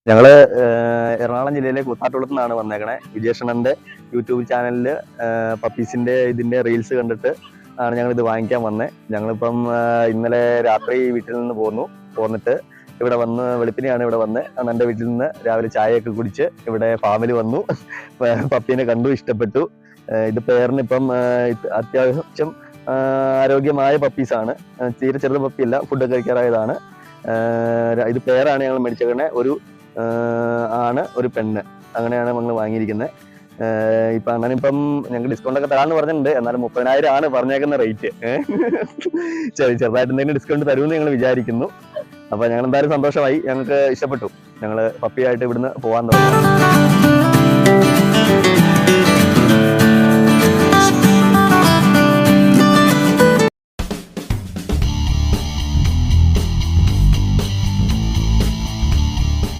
ഞങ്ങള് എറണാകുളം ജില്ലയിലെ കൂത്താട്ടുകുളത്ത് നിന്നാണ് വന്നേക്കണേ. വിജേഷണന്റെ യൂട്യൂബ് ചാനലില് പപ്പീസിന്റെ ഇതിന്റെ റീൽസ് കണ്ടിട്ട് ആണ് ഞങ്ങൾ ഇത് വാങ്ങിക്കാൻ വന്നേ. ഞങ്ങളിപ്പം ഇന്നലെ രാത്രി വീട്ടിൽ നിന്ന് പോന്നിട്ട് ഇവിടെ വന്ന് വെളുപ്പിനെയാണ് ഇവിടെ വന്ന് അണ്ണന്റെ വീട്ടിൽ നിന്ന് രാവിലെ ചായയൊക്കെ കുടിച്ച് ഇവിടെ ഫാമിൽ വന്നു. പപ്പീനെ കണ്ടു, ഇഷ്ടപ്പെട്ടു. ഇത് പേരിനിപ്പം അത്യാവശ്യം ആരോഗ്യമായ പപ്പീസാണ്. തീരെ ചെറുത് പപ്പിയല്ല, ഫുഡ് കഴിക്കാറായതാണ്. ഇത് പേരാണ് ഞങ്ങൾ മേടിച്ചേക്കണേ. ഒരു ആണ്, ഒരു പെണ്ണ്, അങ്ങനെയാണ് നമ്മൾ വാങ്ങിയിരിക്കുന്നത്. ഇപ്പൊ അണ്ണനിപ്പം ഞങ്ങൾക്ക് ഡിസ്കൗണ്ട് ഒക്കെ തരാന്ന് പറഞ്ഞിട്ടുണ്ട്. എന്നാലും 30,000 ആണ് പറഞ്ഞേക്കുന്ന റേറ്റ്. ചെറുതായിട്ട് എന്തെങ്കിലും ഡിസ്കൗണ്ട് തരുമെന്ന് ഞങ്ങൾ വിചാരിക്കുന്നു. അപ്പൊ ഞങ്ങൾ എന്തായാലും സന്തോഷമായി, ഞങ്ങൾക്ക് ഇഷ്ടപ്പെട്ടു. ഞങ്ങള് പപ്പിയായിട്ട് ഇവിടുന്ന് പോകാൻ തുടങ്ങി.